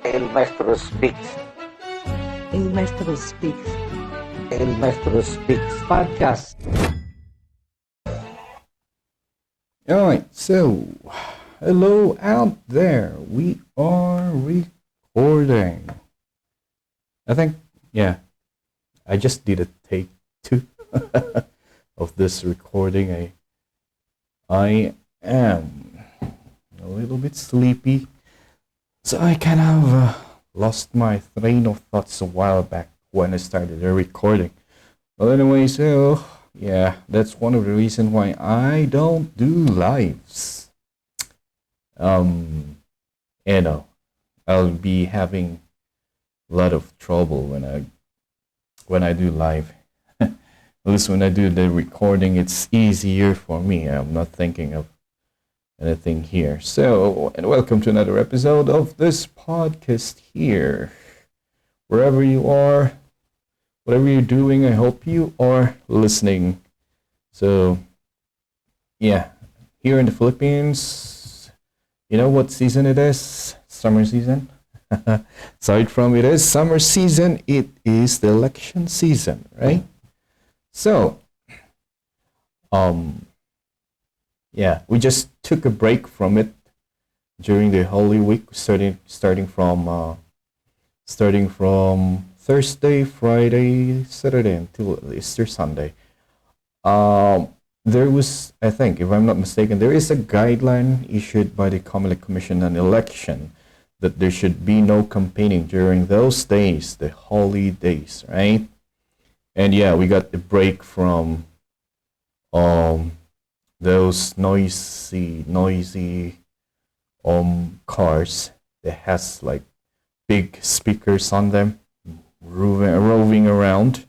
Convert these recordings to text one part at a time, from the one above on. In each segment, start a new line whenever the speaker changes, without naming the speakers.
El Maestro speaks.
El Maestro Speaks
El Maestro speaks.
Podcast.
Alright, so hello out there. We are recording. I think, yeah, I just did a take two of this recording. I am a little bit sleepy, so I kind of lost my train of thoughts a while back when I started the recording. Well, anyway, so yeah, that's one of the reasons why I don't do lives. Um, you know, I'll be having a lot of trouble when I do live. At least when I do the recording, it's easier for me. I'm not thinking of anything here. So, and welcome to another episode of this podcast here. Wherever you are, whatever you're doing, I hope you are listening. So, yeah, here in the Philippines, you know what season it is? Summer season. Aside from it is summer season, it is the election season, right? So, yeah, we just took a break from it during the Holy Week, starting from Thursday, Friday, Saturday until Easter Sunday. There was, I think, if I'm not mistaken, there is a guideline issued by the Comelec Commission on Election that there should be no campaigning during those days, the holy days, right? And yeah, we got the break from those noisy cars that has like big speakers on them roving around.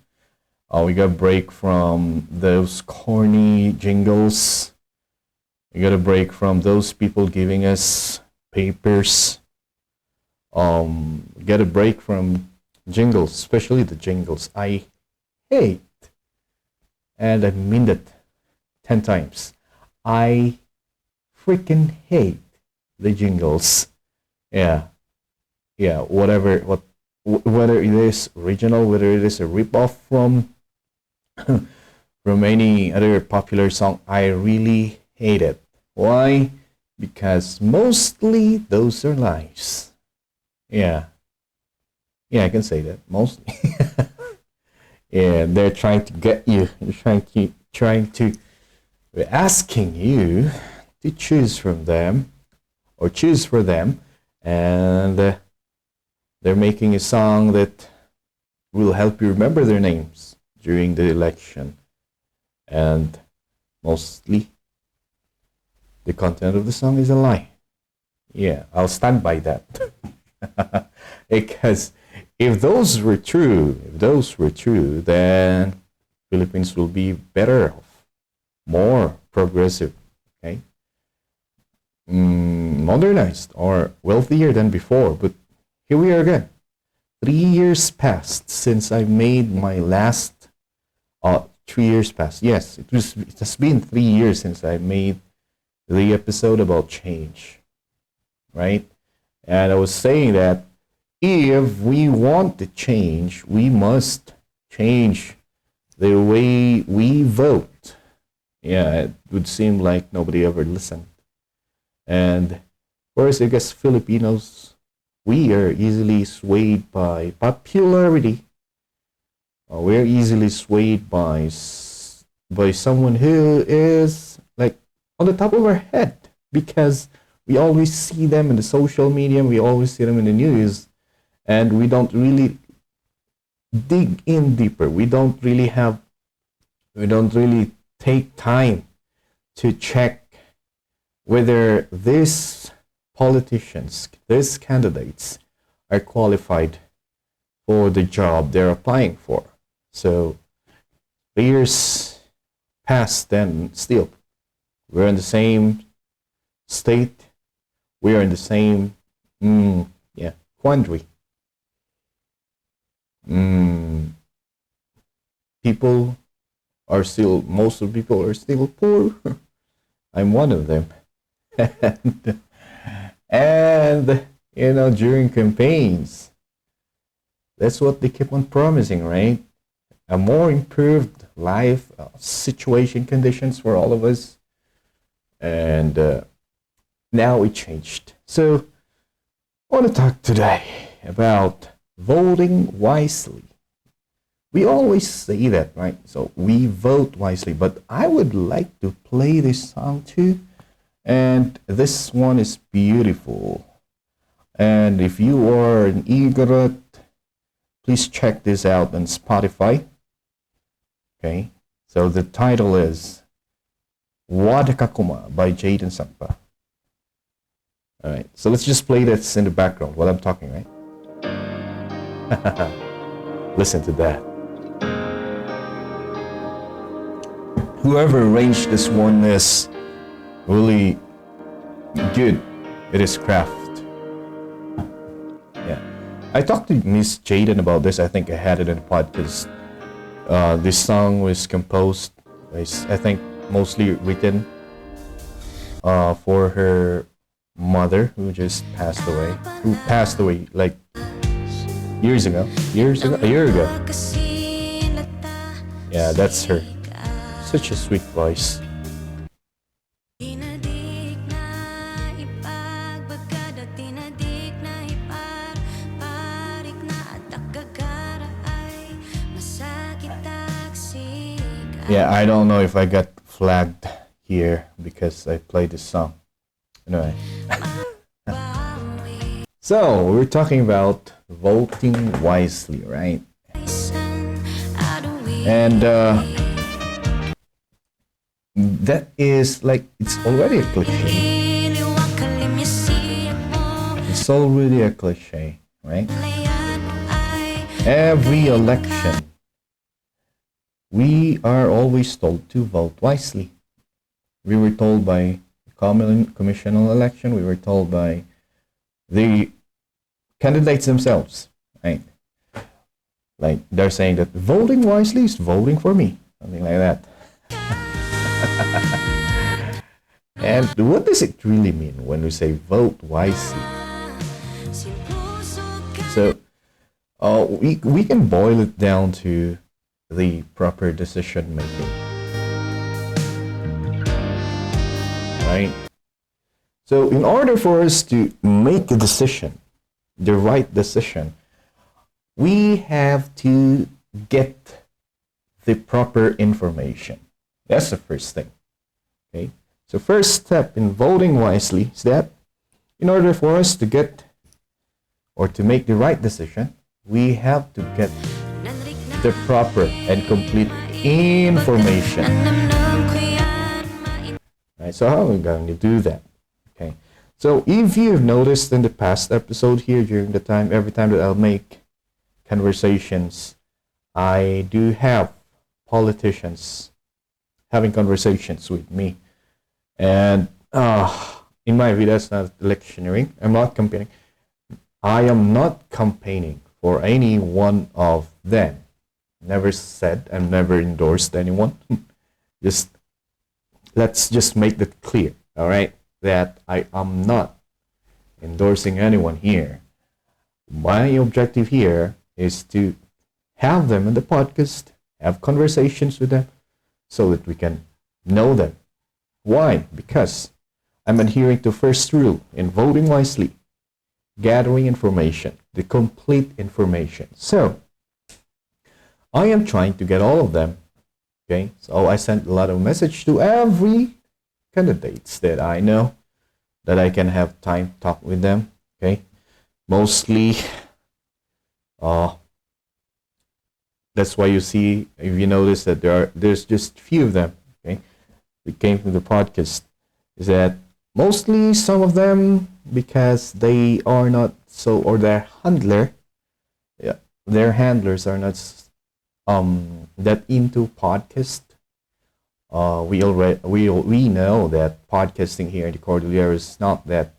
We got a break from those corny jingles. We got a break from those people giving us papers. We got a break from jingles, especially the jingles. I hate, and I mean that 10 times. I freaking hate the jingles. Yeah, whatever, whether it is original, whether it is a ripoff from any other popular song, I really hate it. Why? Because mostly those are lies. Yeah, I can say that mostly. Yeah, they're trying to get you. They're they're asking you to choose from them or choose for them, and they're making a song that will help you remember their names during the election. And mostly the content of the song is a lie. Yeah, I'll stand by that. Because if those were true, then Philippines will be better off, more progressive, okay, modernized or wealthier than before. But here we are again. 3 years passed since I made my last. 3 years passed. Yes, it has been 3 years since I made the episode about change, right? And I was saying that if we want to change, we must change the way we vote. Yeah, it would seem like nobody ever listened. And whereas I guess Filipinos, we are easily swayed by popularity. We're easily swayed by someone who is like on the top of our head, because we always see them in the social media, we always see them in the news, and we don't really dig in deeper. We don't really take time to check whether these politicians, these candidates are qualified for the job they're applying for. So 3 years passed, and still we're in the same state. We are in the same quandary. Most of the people are still poor. I'm one of them. and during campaigns. That's what they keep on promising, right? A more improved life situation conditions for all of us. And now it changed. So I want to talk today about voting wisely. We always say that, right? So we vote wisely, but I would like to play this song too. And this one is beautiful. And if you are an egret, please check this out on Spotify. Okay, so the title is Wadakakuma by Jaden Sakpa. Alright, so let's just play this in the background while I'm talking, right? Listen to that. Whoever arranged this one is really good at his craft. Yeah. I talked to Miss Jaden about this. I think I had it in the podcast. This song was composed, I think, mostly written for her mother who just passed away. Who passed away like a year ago. Yeah, that's her. Such a sweet voice. Yeah, I don't know if I got flagged here because I played this song. Anyway. So, we're talking about voting wisely, right? And that is like, it's already a cliche. It's already a cliche, right? Every election, we are always told to vote wisely. We were told by the commissional election, we were told by the candidates themselves, right? Like they're saying that voting wisely is voting for me, something like that. And what does it really mean when we say vote wisely? So we can boil it down to the proper decision making, right? So in order for us to make a decision, the right decision, we have to get the proper information. That's the first thing. Okay. So first step in voting wisely is that in order for us to get or to make the right decision, we have to get the proper and complete information. Right, so how are we going to do that? Okay. So if you've noticed in the past episode here during the time, every time that I'll make conversations, I do have politicians having conversations with me. And in my view, that's not electioneering. I'm not campaigning. I am not campaigning for any one of them. Never said and never endorsed anyone. Let's just make that clear, all right? That I am not endorsing anyone here. My objective here is to have them in the podcast, have conversations with them, so that we can know them. Why? Because I'm adhering to first rule in voting wisely, gathering information, the complete information. So I am trying to get all of them. Okay, so I sent a lot of message to every candidates that I know, that I can have time to talk with them. Okay, mostly that's why you see, if you notice that there's just few of them. Okay, that came from the podcast, is that mostly some of them, because they are not so, or their handlers are not that into podcast. We know that podcasting here in the Cordillera is not that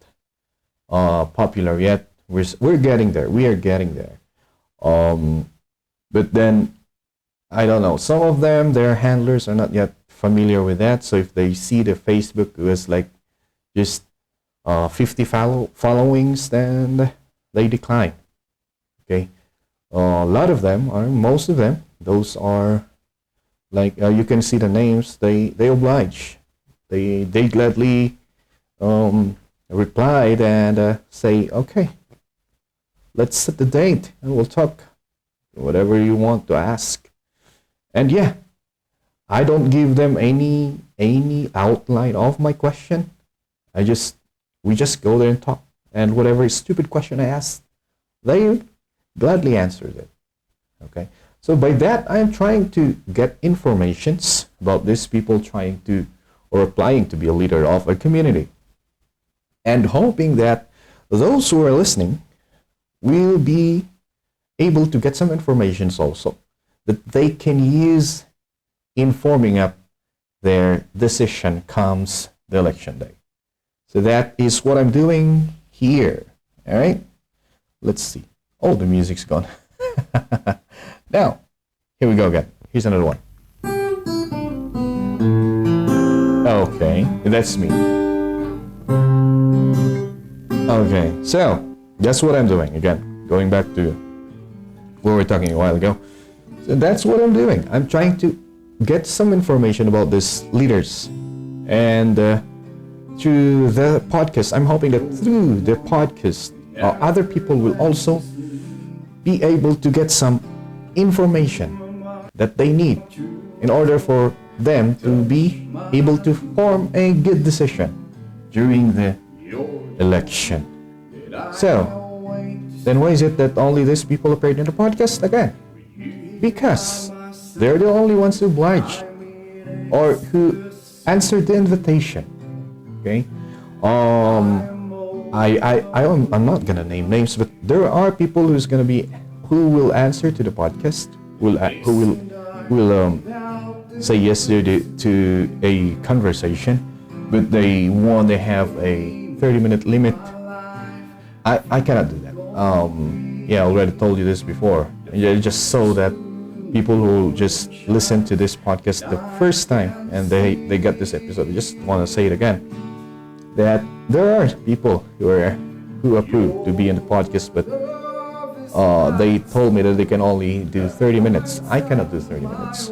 popular yet. We're getting there. We are getting there. But then I don't know. Some of them, their handlers are not yet familiar with that. So if they see the Facebook, it was like just 50 followings, then they decline. Okay, a lot of them, or most of them, those are like you can see the names. They oblige. They gladly replied and say, okay, let's set the date and we'll talk whatever you want to ask. And yeah, I don't give them any outline of my question. We just go there and talk, and whatever stupid question I ask, they gladly answer it. Okay, so by that I am trying to get informations about these people trying to or applying to be a leader of a community, and hoping that those who are listening will be able to get some informations also that they can use in forming up their decision comes the election day. So that is what I'm doing here. All right, let's see. Oh, the music's gone. Now, here we go again. Here's another one. Okay, that's me. Okay, so that's what I'm doing. Again, going back to what we were talking a while ago. So that's what I'm doing. I'm trying to get some information about these leaders. And through the podcast, I'm hoping that through the podcast, other people will also be able to get some information that they need in order for them to be able to form a good decision during the election. So, then why is it that only these people appeared in the podcast again? Because they're the only ones who obliged or who answered the invitation. Okay? I'm not gonna name names, but there are people who will answer to the podcast, who will say yes to a conversation, but they want to have a 30-minute limit. I cannot do that. Yeah, I already told you this before. Just so that people who just listen to this podcast the first time and they get this episode, I just want to say it again, that there are people who approve to be in the podcast, but they told me that they can only do 30 minutes. I cannot do 30 minutes.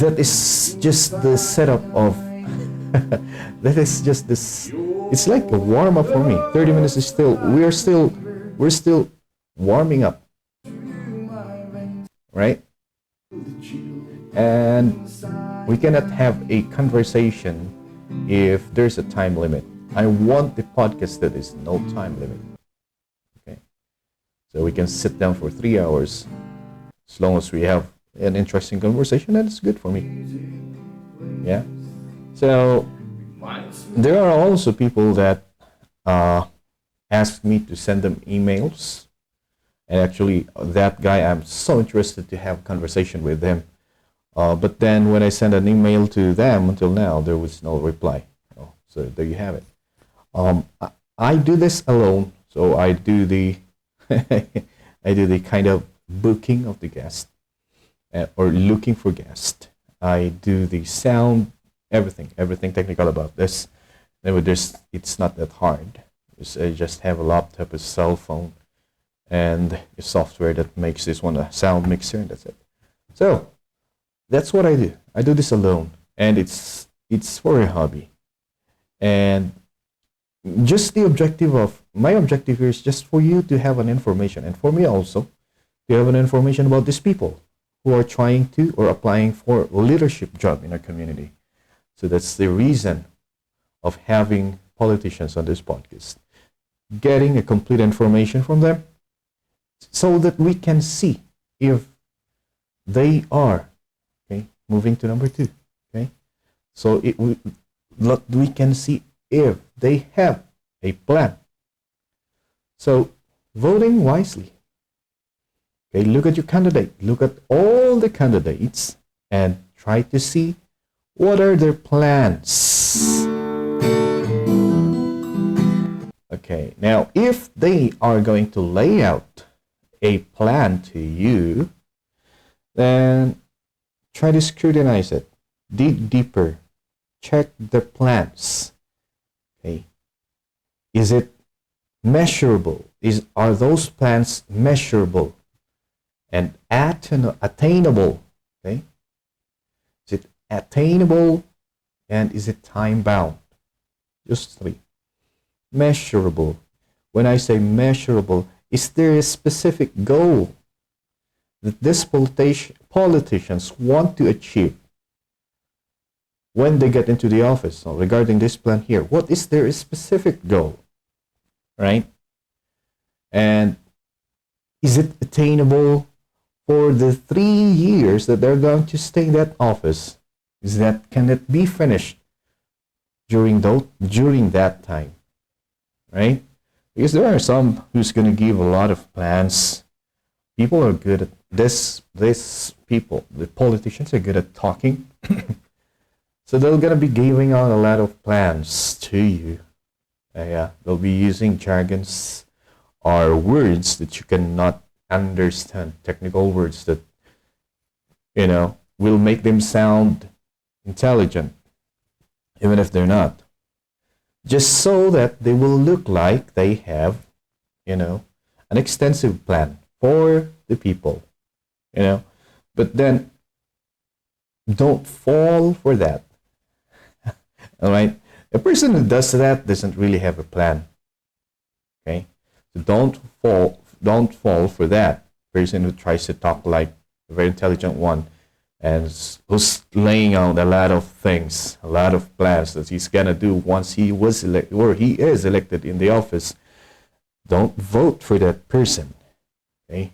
That is just the setup of that is just this. It's like a warm up for me. 30 minutes is we're still warming up, right? And we cannot have a conversation if there's a time limit. I want the podcast that is no time limit. Okay, so we can sit down for 3 hours, as long as we have an interesting conversation. That's good for me. Yeah. So there are also people that ask me to send them emails, and actually that guy, I'm so interested to have a conversation with him, but then when I send an email to them, until now there was no reply. So there you have it. I do this alone, so I do the I do the kind of booking of the guest, or looking for guest. I do the sound, everything technical about this. It's not that hard. I just have a laptop, a cell phone, and a software that makes this one a sound mixer, and that's it. So that's what I do. I do this alone, and it's for a hobby. And just my objective here is just for you to have an information, and for me also to have an information about these people who are trying to or applying for leadership job in our community. So that's the reason of having politicians on this podcast, getting a complete information from them, so that we can see if they are, okay, moving to number 2, okay, so we can see if they have a plan. So voting wisely, okay, look at your candidate, look at all the candidates, and try to see what are their plans. Okay, now if they are going to lay out a plan to you, then try to scrutinize it, dig deeper, check the plans, Okay? Is it measurable? Are those plans measurable and attainable? Okay? Is it attainable and is it time bound? Just three. Measurable. When I say measurable, is there a specific goal that these politicians want to achieve when they get into the office? So regarding this plan here, what is their specific goal? Right? And is it attainable for the 3 years that they're going to stay in that office? Can it be finished during that time? Right? Because there are some who's going to give a lot of plans. People are good at this people, the politicians are good at talking. So they're going to be giving out a lot of plans to you. They'll be using jargons or words that you cannot understand, technical words that, will make them sound intelligent, even if they're not. Just so that they will look like they have, an extensive plan for the people, But then, don't fall for that. All right? A person who does that doesn't really have a plan. Okay? So don't fall for that person who tries to talk like a very intelligent one and who's laying out a lot of things, a lot of plans that he's gonna do once he was elected or he is elected in the office. Don't vote for that person. Okay?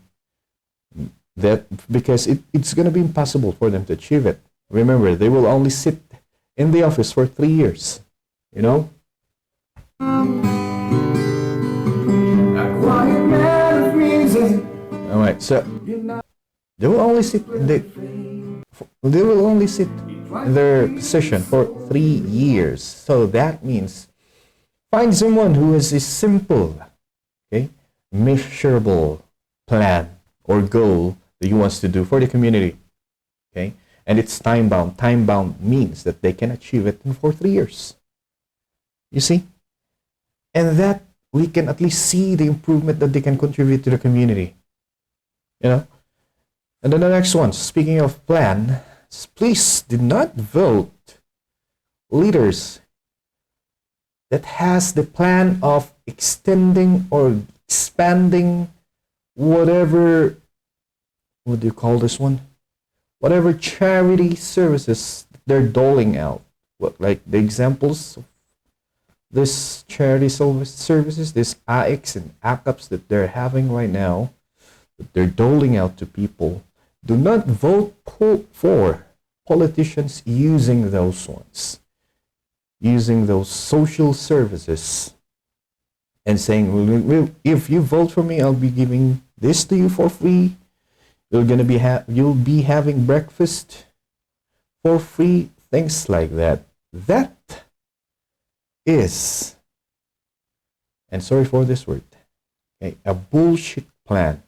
Because it's gonna be impossible for them to achieve it. Remember, they will only sit in the office for 3 years. A quiet man of reason. All right, so they will only sit in their position for 3 years. So that means find someone who has a simple, measurable plan or goal that he wants to do for the community. Okay, and it's time bound. Time bound means that they can achieve it in for 3 years. You see? And that we can at least see the improvement that they can contribute to the community. And then the next one, speaking of plan, please do not vote leaders that has the plan of extending or expanding whatever, what do you call this one? Whatever charity services they're doling out. Like the examples of this charity services, this AICs and ACAPs that they're having right now, that they're doling out to people. Do not vote for politicians using those ones, using those social services and saying, well, if you vote for me, I'll be giving this to you for free. You'll be having breakfast for free, things like that. That is, and sorry for this word, a bullshit plan.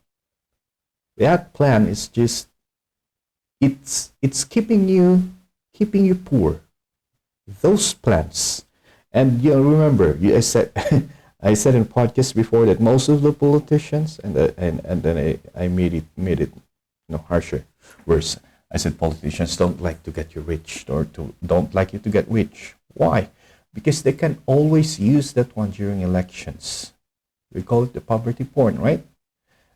That plan is just, it's keeping you poor. Those plans, and remember, I said I said in podcasts before that most of the politicians, and then I made it harsher, worse. I said politicians don't like to get you rich or don't like you to get rich. Why? Because they can always use that one during elections. We call it the poverty porn, right?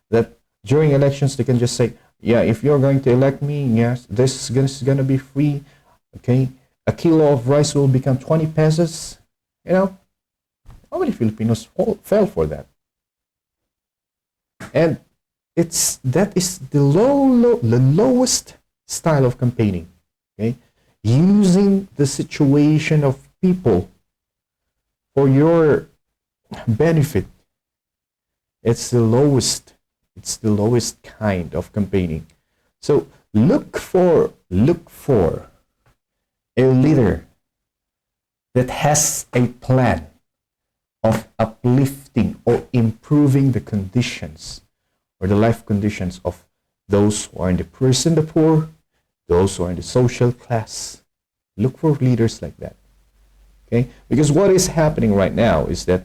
That during elections they can just say, yeah, if you're going to elect me, yes, this is gonna be free. Okay, a kilo of rice will become 20 pesos. How many Filipinos fell for that? And that is the lowest style of campaigning. Okay, using the situation of people for your benefit. It's the lowest kind of campaigning. So look for a leader that has a plan of uplifting or improving the conditions or the life conditions of those who are in the poor, those who are in the social class. Look for leaders like that. Okay, because what is happening right now is that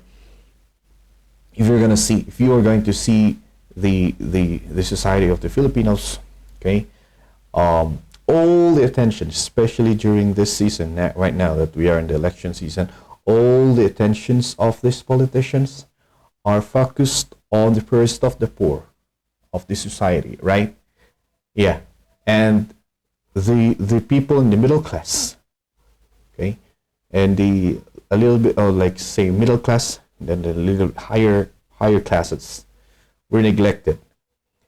if you are going to see the society of the Filipinos, okay, all the attention, especially during this season, right now that we are in the election season, all the attentions of these politicians are focused on the poorest of the poor of the society, right? Yeah, and the people in the middle class, okay, and the a little bit of like say middle class, then the little higher classes were neglected,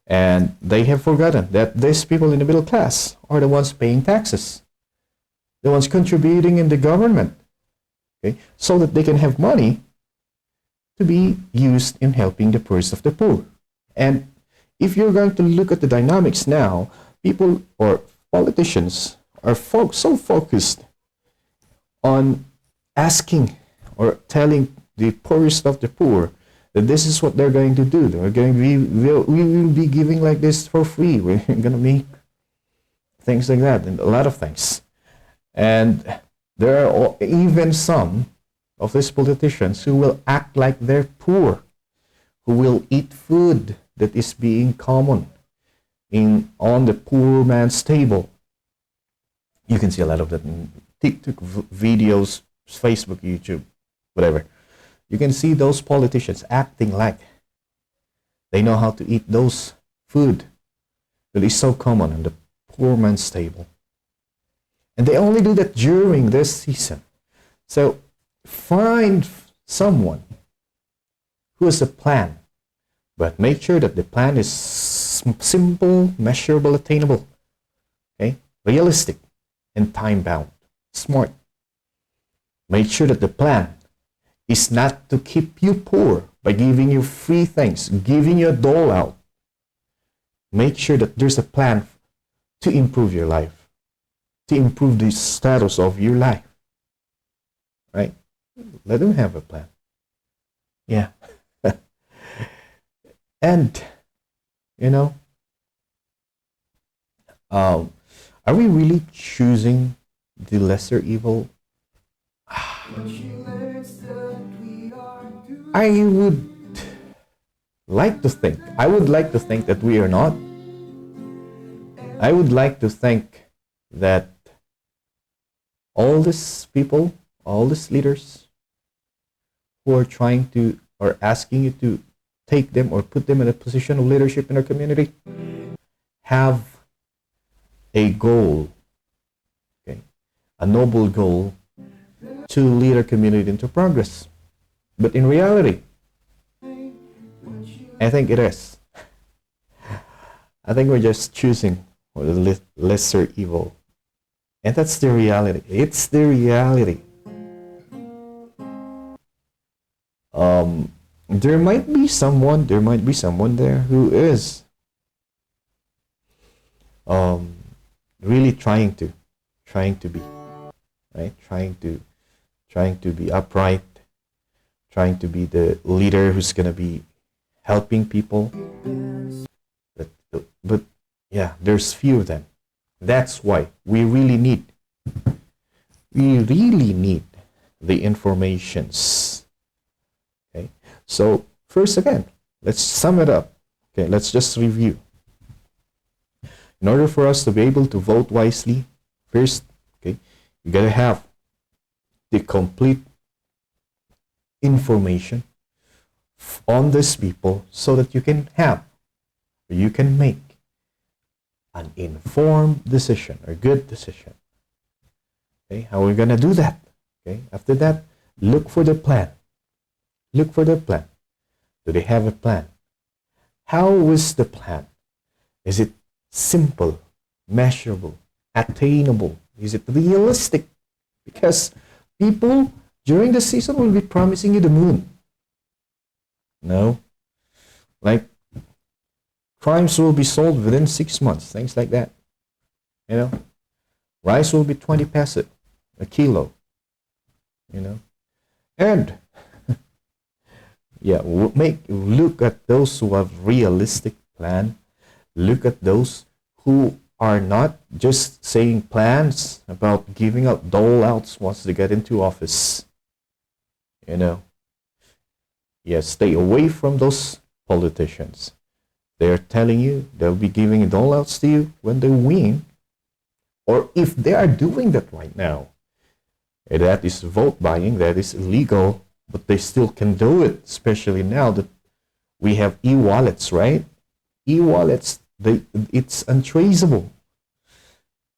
and they have forgotten that these people in the middle class are the ones paying taxes, the ones contributing in the government, okay, so that they can have money to be used in helping the poorest of the poor. And if you're going to look at the dynamics now, people or politicians are so focused on asking or telling the poorest of the poor that this is what they're going to do. They're going to be, we will be giving like this for free. We're going to be things like that, and a lot of things. And there are even some of these politicians who will act like they're poor, who will eat food that is being common on the poor man's table. You can see a lot of that in TikTok videos, Facebook, YouTube, whatever. You can see those politicians acting like they know how to eat those food that is so common on the poor man's table. And they only do that during this season. So find someone who has a plan, but make sure that the plan is simple, measurable, attainable, okay, realistic, and time-bound, smart. Make sure that the plan is not to keep you poor by giving you free things, giving you a dole out. Make sure that there's a plan to improve your life, to improve the status of your life, right? Let them have a plan. Yeah. And, you know, are we really choosing the lesser evil? I would like to think. I would like to think that we are not. I would like to think that all these people, all these leaders who are trying to, or asking you to take them or put them in a position of leadership in our community, have a goal, okay, a noble goal to lead our community into progress. But in reality, I think it is. I think we're just choosing the lesser evil. And that's the reality. It's the reality. There might be someone there who is really trying to be, right? Trying to be upright, trying to be the leader who's gonna be helping people. But yeah, there's few of them. That's why we really need the informations. Okay, so first again, let's sum it up. Okay, let's just review. In order for us to be able to vote wisely, first, okay, you gotta have the complete information on these people so that you can make an informed decision or good decision. Okay, how are we gonna do that? Okay, after that, look for the plan. Look for the plan. Do they have a plan? How is the plan? Is it simple, measurable, attainable? Is it realistic? Because people during the season will be promising you the moon. No, like crimes will be solved within 6 months, things like that. You know, rice will be 20 peso a kilo. You know, and yeah, look at those who have realistic plan. Look at those who are not just saying plans about giving out dole outs once they get into office. You know, yes, stay away from those politicians. They're telling you they'll be giving dole outs to you when they win, or if they are doing that right now. That is vote buying, that is illegal, but they still can do it, especially now that we have e-wallets, right? E-wallets, it's untraceable.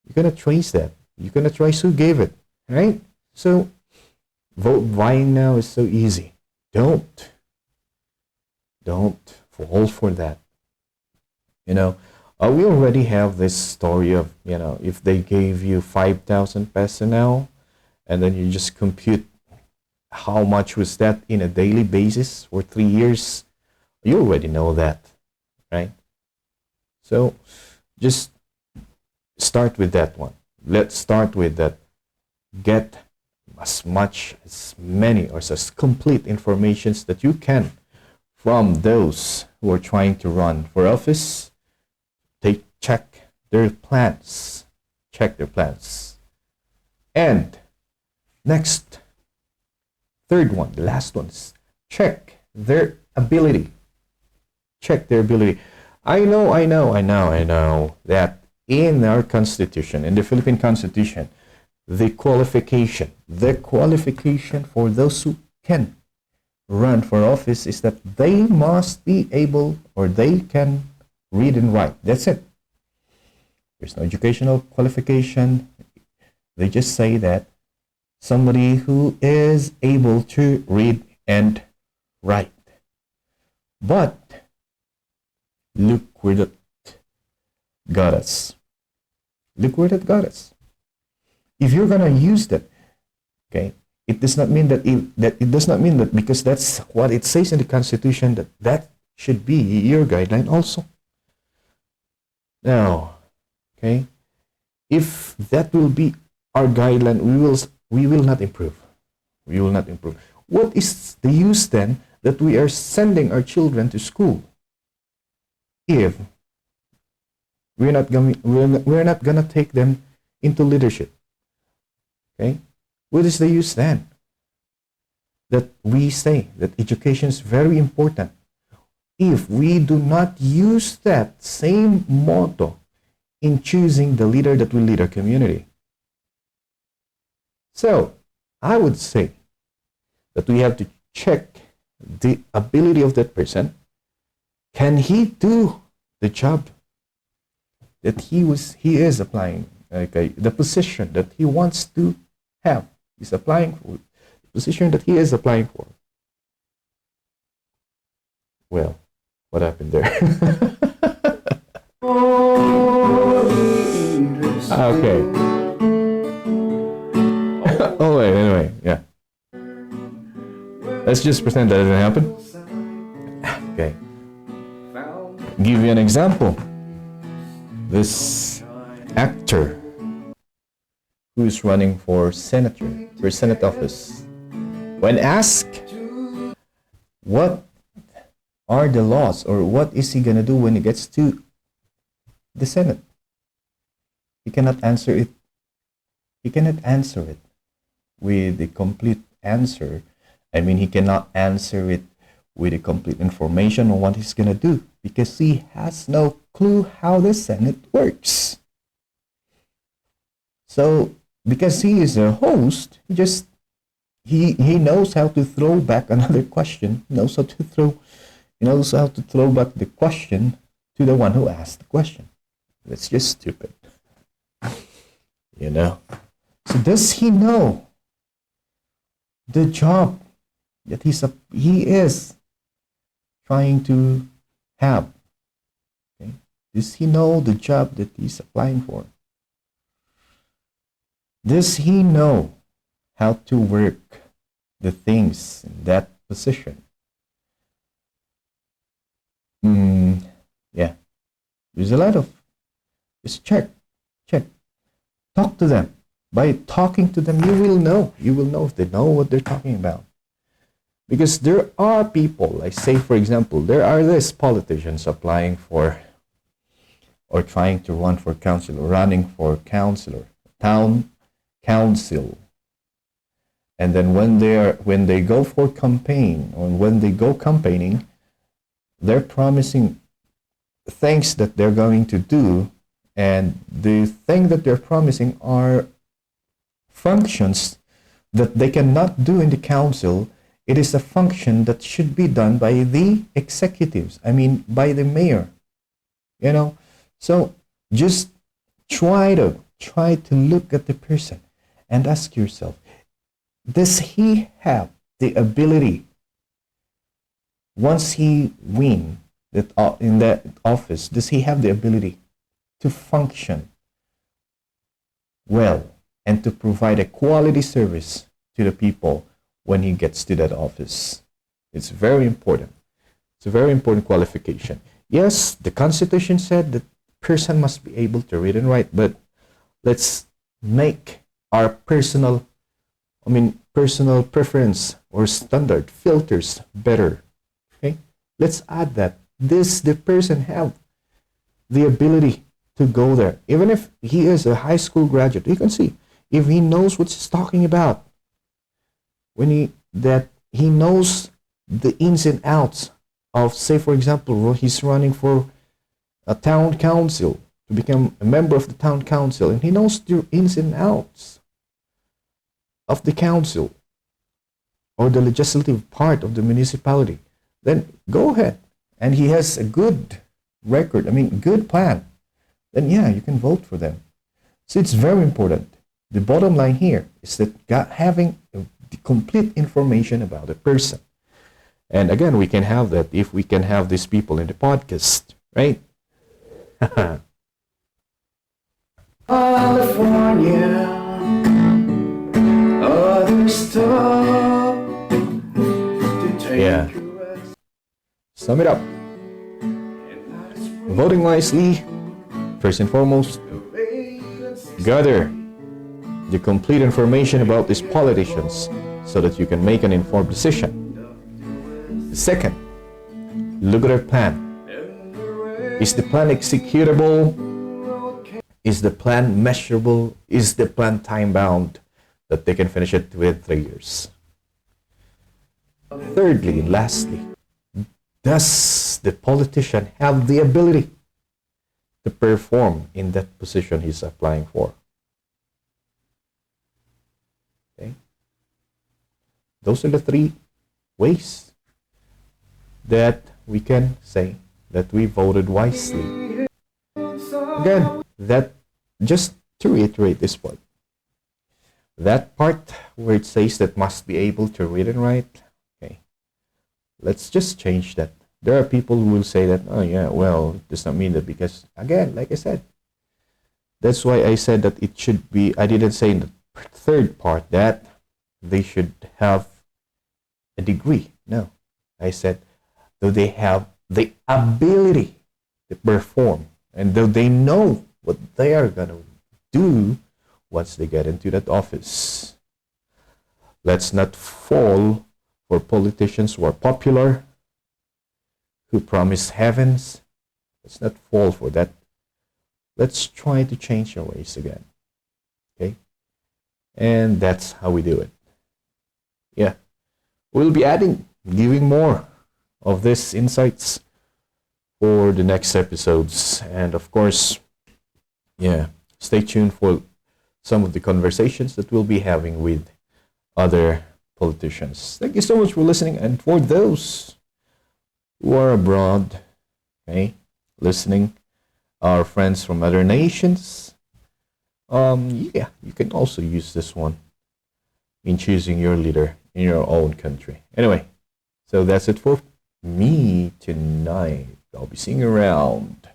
You're going to trace that. You're going to trace who gave it, right? So vote buying now is so easy. Don't fall for that. You know, we already have this story of, you know, if they gave you 5,000 peso now, and then you just compute how much was that in a daily basis for 3 years, you already know that, right? So just start with that one. Let's start with that. Get as many or as complete informations that you can from those who are trying to run for office. Check their plans. Check their plans. And next, third one, the last one is check their ability. Check their ability. I know that in our constitution, in the Philippine Constitution, the qualification for those who can run for office is that they must be able, or they can read and write. That's it. There's no educational qualification. They just say that somebody who is able to read and write. But look where that got us. Look where that got us. If you're gonna use that, okay, it does not mean that it does not mean that because that's what it says in the Constitution that should be your guideline also. Now, okay, if that will be our guideline, we will not improve. We will not improve. What is the use then that we are sending our children to school if we're not gonna take them into leadership? Okay, what is the use then that we say that education is very important if we do not use that same motto in choosing the leader that will lead our community? So I would say that we have to check the ability of that person. Can he do the job that he is applying? Okay, the position that he wants to have, he's applying for the position that he is applying for. Well, what happened there? Okay. Oh wait, anyway, yeah. Let's just pretend that didn't happen. Okay. Give you an example. This actor who is running for Senate office, when asked what are the laws or what is he gonna do when he gets to the Senate, he cannot answer it. He cannot answer it with a complete answer. I mean, he cannot answer it with a complete information on what he's gonna do because he has no clue how the Senate works. So because he is a host, he knows how to throw back another question. He knows how to throw back the question to the one who asked the question. That's just stupid. You know. So does he know the job that he is trying to have? Okay? Does he know the job that he's applying for? Does he know how to work the things in that position? Yeah. There's a lot of, just check. Talk to them. By talking to them, you will know if they know what they're talking about. Because there are people, like say for example, there are these politicians applying for or trying to run for councilor, running for councilor, town council. And then when they go for campaign, or when they go campaigning, they're promising things that they're going to do, and the thing that they're promising are functions that they cannot do in the council. It is a function that should be done by the executives, I mean by the mayor, you know. So just try to look at the person and ask yourself, does he have the ability, once he win that in that office, does he have the ability to function well and to provide a quality service to the people when he gets to that office? It's very important. It's a very important qualification. Yes, the Constitution said that person must be able to read and write, but let's make our personal preference or standard filters better. Okay, let's add that the person have the ability to go there, even if he is a high school graduate. You can see if he knows what he's talking about, when he knows the ins and outs of, say for example, he's running for a town council, to become a member of the town council, and he knows the ins and outs of the council or the legislative part of the municipality, then go ahead. And he has a good record, good plan, then yeah, you can vote for them. So it's very important. The bottom line here is that having the complete information about a person. And again, we can have that if we can have these people in the podcast, right? California, other stuff. Yeah. Sum it up. Voting wisely, first and foremost, gather the complete information about these politicians so that you can make an informed decision. Second, look at their plan. Is the plan executable? Is the plan measurable? Is the plan time-bound that they can finish it with 3 years? Thirdly, lastly, does the politician have the ability to perform in that position he's applying for? Okay. Those are the 3 ways that we can say that we voted wisely. Again, that just to reiterate this part, that part where it says that must be able to read and write, okay, let's just change that. There are people who will say that, oh yeah, well, it does not mean that, because again, like I said, that's why I said that it should be, I didn't say in the third part that they should have a degree. No, I said, do they have the ability to perform, and do they know what they are going to do once they get into that office? Let's not fall for politicians who are popular, who promise heavens. Let's not fall for that. Let's try to change our ways again. Okay? And that's how we do it. Yeah. We'll be giving more of these insights for the next episodes. And of course, yeah, stay tuned for some of the conversations that we'll be having with other politicians. Thank you so much for listening. And for those who are abroad, okay, listening, our friends from other nations, yeah, you can also use this one in choosing your leader in your own country. Anyway, so that's it for me tonight. I'll be seeing you around.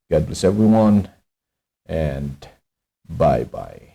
God bless everyone, and bye-bye.